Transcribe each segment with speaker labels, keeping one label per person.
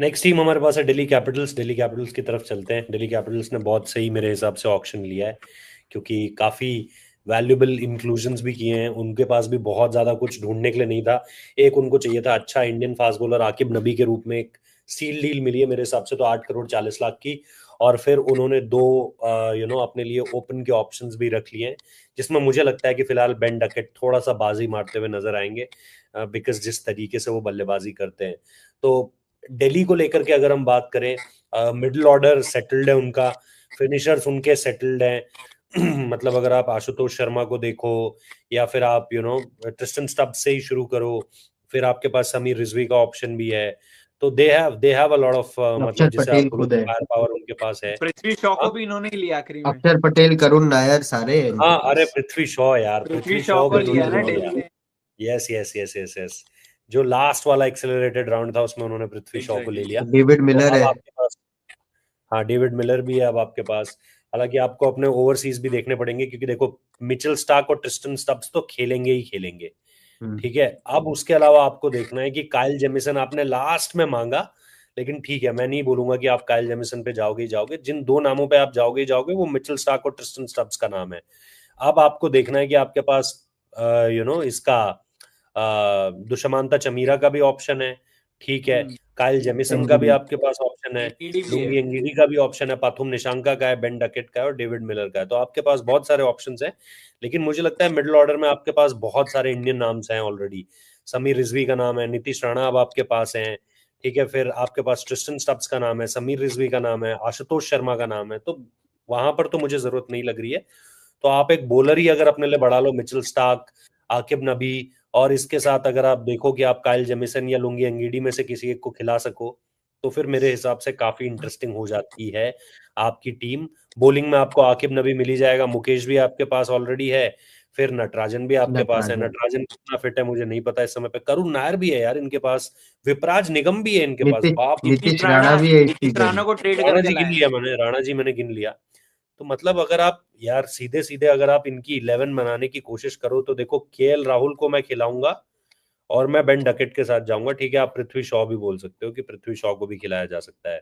Speaker 1: Next team हमारे पास है Delhi Capitals. Delhi Capitals की तरफ चलते हैं। दिल्ली कैपिटल्स ने बहुत सही मेरे हिसाब से ऑक्शन लिया है, क्योंकि काफी वैल्यूबल इंक्लूजन्स भी किए हैं। उनके पास भी बहुत ज्यादा कुछ ढूंढने के लिए नहीं था। एक उनको चाहिए था अच्छा इंडियन फास्ट बॉलर आकिब नबी के रूप में, एक स्टील डील मिली है मेरे हिसाब से तो 8 करोड़ 40 लाख की। और फिर उन्होंने दो अपने लिए ओपन के ऑप्शंस भी रख लिए हैं, जिसमें मुझे लगता है कि फिलहाल बेन डकेट थोड़ा सा बाजी मारते हुए नजर आएंगे, बिकॉज जिस तरीके से वो बल्लेबाजी करते हैं। तो दिल्ली को लेकर के अगर हम बात करें, मिडिल ऑर्डर सेटल्ड है उनका, फिनिशर्स उनके सेटल्ड हैं। मतलब अगर आप आशुतोष शर्मा को देखो, या फिर आप ट्रिस्टन स्टब्स से ही शुरू करो, फिर आपके पास समीर रिजवी का ऑप्शन भी है। तो they have a lot of, मतलब
Speaker 2: अक्षर
Speaker 1: जिसे आप
Speaker 2: पटेल
Speaker 1: बोलो
Speaker 2: खुद
Speaker 1: तो
Speaker 2: है।
Speaker 1: फायर पावर उनके पास है।
Speaker 3: पृथ्वी शॉ
Speaker 1: हाँ
Speaker 3: को भी इन्होंने ही लिया आखिरी में।
Speaker 2: अक्षर पटेल, करुण नायर सारे हैं इनके
Speaker 1: हाँ, अरे
Speaker 2: पास।
Speaker 1: पृथ्वी शॉ यार,
Speaker 3: पृथ्वी
Speaker 1: पृथ्वी
Speaker 3: शॉ
Speaker 1: शॉ
Speaker 3: को
Speaker 1: भी
Speaker 3: लिया
Speaker 1: उन्होंने
Speaker 3: ना
Speaker 1: ले
Speaker 3: दिल्ली
Speaker 1: लिया।
Speaker 3: ने।
Speaker 1: Yes yes yes yes yes. जो लास्ट वाला एक्सेलरेटेड राउंड था उसमें उन्होंने पृथ्वी शॉ को ले लिया।
Speaker 2: डेविड
Speaker 1: तो
Speaker 2: मिलर
Speaker 1: अब
Speaker 2: है।
Speaker 1: आपके पास, हाँ, डेविड मिलर भी है अब आपके पास। हालांकि आपको अपने ओवरसीज भी देखने पड़ेंगे, क्योंकि देखो मिचेल स्टार्क और ट्रिस्टन स्टब्स तो खेलेंगे ही खेलेंगे।
Speaker 2: हम्म।
Speaker 1: ठीक है, अब उसके अलावा आपको देखना है कि काइल जेमिसन आपने लास्ट में मांगा, लेकिन ठीक है, मैं नहीं बोलूंगा कि आप काइल जेमिसन पे जाओगे ही जाओगे। जिन दो नामों पे आप जाओगे ही जाओगे वो मिचेल स्टार्क और ट्रिस्टन स्टब्स का नाम है। अब आपको देखना है कि आपके पास इसका दुशमांता चमीरा का भी ऑप्शन है। ठीक है, काइल जेमिसन का भी
Speaker 2: एंगिडी।
Speaker 1: आपके पास ऑप्शन है,
Speaker 3: एनगीडी भी है।
Speaker 1: लुंगी एंगिडी का भी ऑप्शन है, पाथुम निशंका का है, बेन डकेट का है और डेविड मिलर का है। तो आपके पास बहुत सारे ऑप्शंस हैं। लेकिन मुझे लगता है मिडिल ऑर्डर में आपके पास बहुत सारे इंडियन नाम्स हैं ऑलरेडी। समीर रिजवी का नाम है, नीतीश राणा अब आपके पास हैं। ठीक है, फिर आपके पास ट्रिस्टन स्टब्स का नाम है, समीर रिजवी का नाम है, आशुतोष शर्मा का नाम है। तो वहां पर तो मुझे जरूरत नहीं लग रही है। तो आप एक बॉलर ही अगर अपने लिए बढ़ा लो, मिचेल स्टार्क, आकिब नबी, और इसके साथ अगर आप देखो कि आप काइल जेमिसन या लुंगी एंगिडी में से किसी एक को खिला सको, तो फिर मेरे हिसाब से काफी इंटरेस्टिंग हो जाती है आपकी टीम। बॉलिंग में आपको आकिब नबी मिल ही जाएगा, मुकेश भी आपके पास ऑलरेडी है, फिर नटराजन भी आपके पास है।
Speaker 2: नटराजन।
Speaker 1: नटराजन कितना फिट है मुझे नहीं पता इस समय पे। करुण नायर भी है यार इनके पास, विपराज निगम भी है इनके पास,
Speaker 2: नीतीश
Speaker 1: बाप।
Speaker 2: नीतीश राणा भी है इस
Speaker 3: नीतीश राणा
Speaker 2: सीजन।
Speaker 3: को ट्रेड
Speaker 1: राणा
Speaker 3: करके
Speaker 1: जी गिन
Speaker 3: लाया।
Speaker 1: लिया मैंने, राणा जी मैंने गिन लिया। तो मतलब अगर आप यार सीधे सीधे अगर आप इनकी 11 बनाने की कोशिश करो, तो देखो केएल राहुल को मैं खिलाऊंगा, और मैं बेन डकेट के साथ जाऊंगा। ठीक है, आप पृथ्वी शॉ भी बोल सकते हो कि पृथ्वी शॉ को भी खिलाया जा सकता है।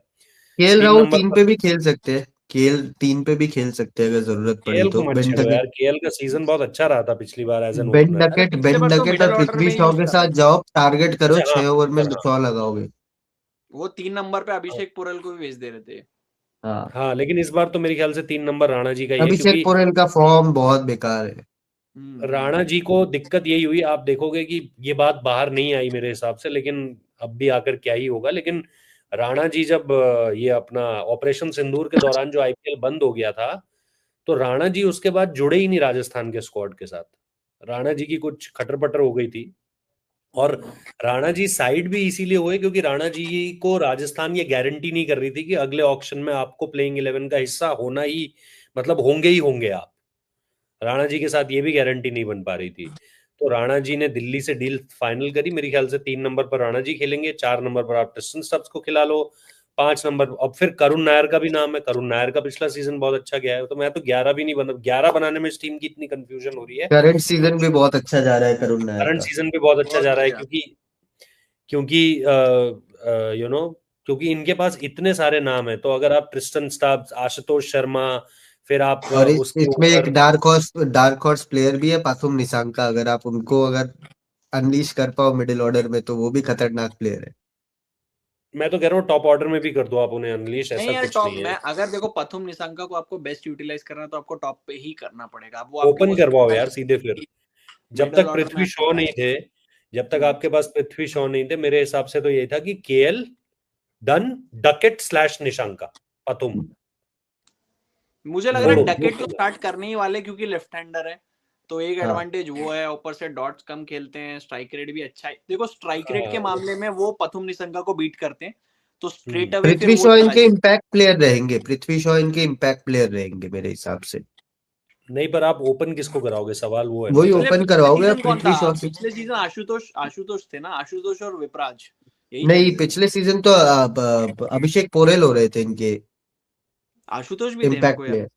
Speaker 2: केएल
Speaker 1: तीन
Speaker 2: राहुल
Speaker 1: नंबर
Speaker 2: 3
Speaker 1: पर
Speaker 2: पे भी खेल सकते हैं। केएल 3 पे भी खेल सकते हैं अगर जरूरत पड़ी
Speaker 1: केएल को
Speaker 2: तो।
Speaker 1: मत छेड़ो यार, केएल का सीजन बहुत अच्छा रहा था पिछली बार एज एन
Speaker 2: बेन
Speaker 1: ओपनर।
Speaker 3: अरे
Speaker 2: डकेट
Speaker 3: पिछले
Speaker 2: बेन
Speaker 3: बार तो
Speaker 2: डकेट और
Speaker 3: मिडिल ऑर्डर
Speaker 2: पृथ्वी
Speaker 3: में ही
Speaker 2: शॉ
Speaker 3: यूज
Speaker 2: के
Speaker 3: कर रहे
Speaker 2: साथ
Speaker 3: थे।
Speaker 2: जाओ, टारगेट करो,
Speaker 1: अच्छा, हाँ,
Speaker 2: 6 ओवर में
Speaker 1: ऊपर, हाँ
Speaker 2: 100 लगाओगे।
Speaker 3: वो 3 नंबर पे अभिषेक पुरल को भी भेज दे रहे थे।
Speaker 2: हाँ।
Speaker 1: हाँ, लेकिन इस बार तो मेरे ख्याल से 3 नंबर राणा जी का ही है,
Speaker 2: अभिषेक
Speaker 1: क्योंकि
Speaker 2: पोरेल का फॉर्म बहुत बेकार है।
Speaker 1: राणा जी को दिक्कत यही हुई, आप देखोगे कि ये बात बाहर नहीं आई मेरे हिसाब से, लेकिन अब भी आकर क्या ही होगा। लेकिन राणा जी जब ये अपना ऑपरेशन सिंदूर के दौरान जो आईपीएल बंद हो गया था, तो राणा जी उसके बाद जुड़े ही नहीं राजस्थान के स्क्वाड के साथ। राणा जी की कुछ खटर पटर हो गई थी। और राणा जी साइड भी इसीलिए हुए क्योंकि राणा जी को राजस्थान ये गारंटी नहीं कर रही थी कि अगले ऑक्शन में आपको प्लेइंग 11 का हिस्सा होना ही, मतलब होंगे ही होंगे आप। राणा जी के साथ ये भी गारंटी नहीं बन पा रही थी। तो राणा जी ने दिल्ली से डील फाइनल करी। मेरे ख्याल से 3 नंबर पर राणा जी खेलेंगे, 4 नंबर पर आप ट्रिस्टन स्टब्स को खिला लो, 5 नंबर। अब फिर करुण नायर का भी नाम है, करुण नायर का पिछला सीजन बहुत अच्छा गया है। तो मैं तो 11 भी नहीं बना, 11 बनाने में इस टीम की इतनी कंफ्यूजन हो रही है।
Speaker 2: करंट सीजन भी बहुत अच्छा जा रहा है करुण नायर
Speaker 1: करंट
Speaker 2: का।
Speaker 1: सीजन भी बहुत अच्छा
Speaker 3: बहुत
Speaker 1: जा रहा है,
Speaker 3: बढ़िया।
Speaker 1: क्योंकि क्योंकि यू नो क्योंकि इनके पास इतने सारे नाम है। तो अगर आप ट्रिस्टन स्टब्स, आशुतोष शर्मा, फिर आप
Speaker 2: और
Speaker 1: उसके
Speaker 2: इसमें एक
Speaker 1: ऊपर,
Speaker 2: डार्क हॉर्स प्लेयर भी है, पाथुम निशंका। अगर आप उनको अगर अनलीश कर पाओ मिडिल ऑर्डर में तो वो भी खतरनाक प्लेयर है।
Speaker 1: मैं तो कह रहा हूँ टॉप ऑर्डर में भी कर दो आप उन्हें अनलीश,
Speaker 3: नहीं
Speaker 1: ऐसा
Speaker 3: यार,
Speaker 1: कुछ
Speaker 3: टॉप
Speaker 1: नहीं है।
Speaker 3: में अगर देखो पथुम निशंका को आपको बेस्ट यूटिलाइज करना है तो आपको टॉप पे ही करना पड़ेगा। अब वो आपके
Speaker 1: ओपन
Speaker 3: हो
Speaker 1: करवाओ
Speaker 3: सकता
Speaker 1: यार
Speaker 3: है
Speaker 1: सीधे फिर। जब
Speaker 3: मिडिल
Speaker 1: तक
Speaker 3: ऑर्डर में
Speaker 1: पृथ्वी
Speaker 3: आपके
Speaker 1: शॉ नहीं
Speaker 3: पास।
Speaker 1: थे, जब तक
Speaker 3: हम्म।
Speaker 1: आपके पास पृथ्वी शॉ नहीं थे, मेरे हिसाब से तो यही था कि KL, done, Duckett slash Nissanka, Pathum,
Speaker 3: मुझे लग रहा है
Speaker 1: छोड़ो जो
Speaker 3: डकेट तो
Speaker 1: करना
Speaker 3: स्टार्ट करने ही वाले क्योंकि लेफ्ट हैंडर है। तो एक
Speaker 2: हाँ।
Speaker 3: एडवांटेज वो है, ऊपर से डॉट्स कम खेलते हैं, स्ट्राइक रेट भी अच्छा है। देखो स्ट्राइक
Speaker 1: है।
Speaker 3: रेट के
Speaker 1: हाँ।
Speaker 3: मामले में वो पथुम निशंका को बीट करते हैं, तो स्ट्रेट
Speaker 1: हम्म।
Speaker 3: अवे फिर
Speaker 2: पृथ्वी
Speaker 3: वो
Speaker 2: शॉ
Speaker 3: चला
Speaker 2: इनके
Speaker 3: जाए।
Speaker 2: इम्पैक्ट प्लेयर रहेंगे। पृथ्वी शॉ इनके इम्पैक्ट प्लेयर रहेंगे मेरे हिसाब से।
Speaker 1: नहीं, पर आप ओपन किसको कराओगे, सवाल वो है ना।
Speaker 2: वही
Speaker 3: पिछले
Speaker 2: ओपन
Speaker 3: पिछले
Speaker 2: करवाओगे
Speaker 3: सीजन कौन था?
Speaker 2: पृथ्वी शॉ से।
Speaker 3: पिछले सीजन आशुतोष आशुतोष थे ना, आशुतोष और विपराज यही चल
Speaker 2: नहीं,
Speaker 3: रहे थे।
Speaker 2: पिछले सीजन तो अभिषेक पोरेल हो रहे थे इनके
Speaker 3: आशुतोष भी थे, मेरे
Speaker 2: इम्पैक्ट
Speaker 3: को याद।
Speaker 2: प्लेयर।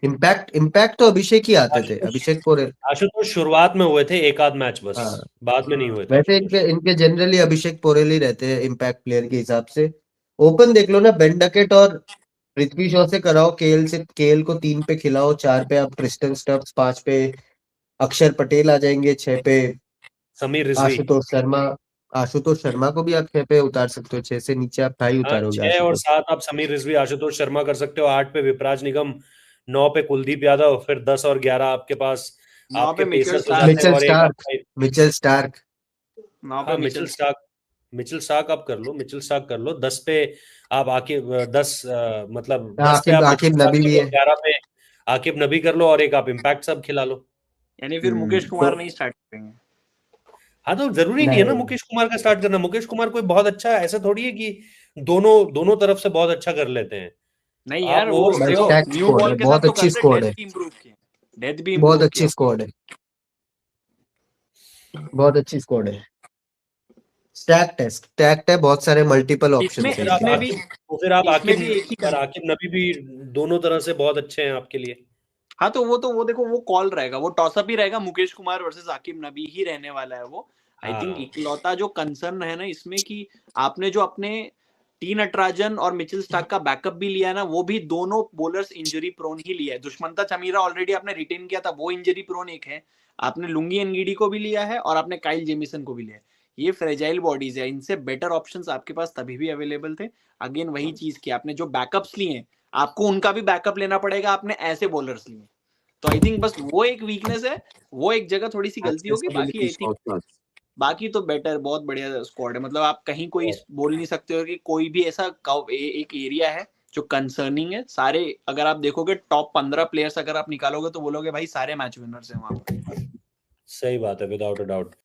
Speaker 2: इम्पैक्ट तो अभिषेक ही आते थे, अभिषेक पोरेल।
Speaker 1: आशुतोष शुरुआत में हुए थे एक आध मैच बस,
Speaker 2: हाँ
Speaker 1: बाद में नहीं हुए थे।
Speaker 2: वैसे इनके जनरली अभिषेक पोरेल ही रहते हैं इम्पैक्ट प्लेयर के हिसाब से। ओपन देख लो ना, बेन डकेट और पृथ्वी शॉ से कराओ, केएल को 3 पे खिलाओ, 4 पे आप क्रिस्टन स्टब्स, 5 पे अक्षर पटेल आ जाएंगे, 6 पे
Speaker 1: समीर रिजवी।
Speaker 2: आशुतोष शर्मा को भी आप 6 पे उतार सकते हो, 6 से नीचे आप था ही
Speaker 1: हाँ,
Speaker 2: उतारोगे
Speaker 1: 6 और
Speaker 2: आशुतोष।
Speaker 1: 7 आप समीर रिजवी, आशुतोष शर्मा कर सकते हो, 8 पे विपराज निगम, 9 पे कुलदीप यादव, फिर 10 और 11 आपके पास
Speaker 3: 9
Speaker 1: आपके
Speaker 3: पे मिचेल
Speaker 1: पेसर्स हो जाते हैं,
Speaker 2: मिचेल
Speaker 1: और एक
Speaker 2: स्टार्क,
Speaker 1: आपका
Speaker 2: मिचेल स्टार्क
Speaker 3: 9 पे
Speaker 1: हाँ मिचेल स्टार्क आप कर लो, मिचेल स्टार्क कर लो। 10 पे आप आकिब 10 मतलब 10 पे आप मिचेल
Speaker 2: आकिब
Speaker 1: स्टार्क
Speaker 2: नबी
Speaker 1: कर
Speaker 2: भी
Speaker 1: लो,
Speaker 2: है।
Speaker 1: 11 पे आकिब नबी कर लो, और एक आप इम्पैक्ट सब खिला लो।
Speaker 3: यानी फिर मुकेश
Speaker 2: तो
Speaker 3: कुमार नहीं स्टार्ट करेंगे।
Speaker 1: हाँ तो जरूरी नहीं है ना
Speaker 2: नहीं
Speaker 1: मुकेश कुमार का स्टार्ट करना। मुकेश कुमार कोई बहुत अच्छा है ऐसा थोड़ी है कि दोनों तरफ से बहुत अच्छा कर लेते हैं।
Speaker 3: नहीं
Speaker 1: आप
Speaker 3: यार, वो
Speaker 2: भाई
Speaker 3: देखो
Speaker 2: स्टैक
Speaker 3: न्यू
Speaker 2: स्क्वाड
Speaker 3: बॉल
Speaker 2: है,
Speaker 3: के साथ
Speaker 2: बहुत
Speaker 3: तो
Speaker 2: अच्छी
Speaker 3: करते,
Speaker 2: स्क्वाड
Speaker 3: डेथ
Speaker 2: है,
Speaker 3: भी इंप्रूव किया, डेथ भी
Speaker 2: बहुत
Speaker 3: इंप्रूव
Speaker 2: अच्छी
Speaker 3: किया।
Speaker 2: स्क्वाड है, बहुत अच्छी स्क्वाड है, स्टैक्ड है, बहुत सारे मल्टीपल ऑप्शन
Speaker 3: इसमें
Speaker 2: है
Speaker 1: फिर आप
Speaker 2: इनके
Speaker 3: इसमें
Speaker 2: पास।
Speaker 3: भी
Speaker 1: फिर आप
Speaker 3: इसमें भी एक ही
Speaker 1: पर आकिब नबी भी दोनों तरह से बहुत अच्छे हैं आपके लिए।
Speaker 3: हाँ तो वो देखो, वो कॉल रहेगा, वो टॉसअप ही रहेगा, मुकेश कुमार वर्सेस आकिब नबी ही रहने वाला है वो। आई थिंक
Speaker 1: हाँ
Speaker 3: इकलौता जो कंसर्न है ना इसमें कि आपने जो अपने टी नटराजन और मिचेल स्टार्क का बैकअप भी लिया है ना, वो भी दोनों बोलर्स इंजरी प्रोन ही लिया है। दुष्मंता चमीरा ऑलरेडी आपने रिटेन किया था, वो इंजरी प्रोन एक है। आपने लुंगी एनगीडी को भी लिया है और आपने काइल जेमिसन को भी लिया है। ये फ्रेजाइल बॉडीज है, इनसे बेटर ऑप्शंस आपके पास तभी भी अवेलेबल थे। अगेन वही चीज की, आपने जो बैकअप्स लिए हैं आपको उनका भी बैकअप लेना पड़ेगा, आपने ऐसे बॉलर्स लिए। तो आई थिंक बस वो एक वीकनेस है, वो एक जगह थोड़ी सी गलती होगी, बाकी आई थिंक बाकी तो बेटर, बहुत बढ़िया स्क्वाड है। मतलब आप कहीं कोई बोल नहीं सकते हो कि कोई भी ऐसा एक एरिया है जो कंसर्निंग है। सारे अगर आप देखोगे टॉप 15 प्लेयर्स अगर आप निकालोगे तो बोलोगे भाई सारे मैच विनर्स हैं वहां पर।
Speaker 1: सही बात है, विदाउट अ डाउट।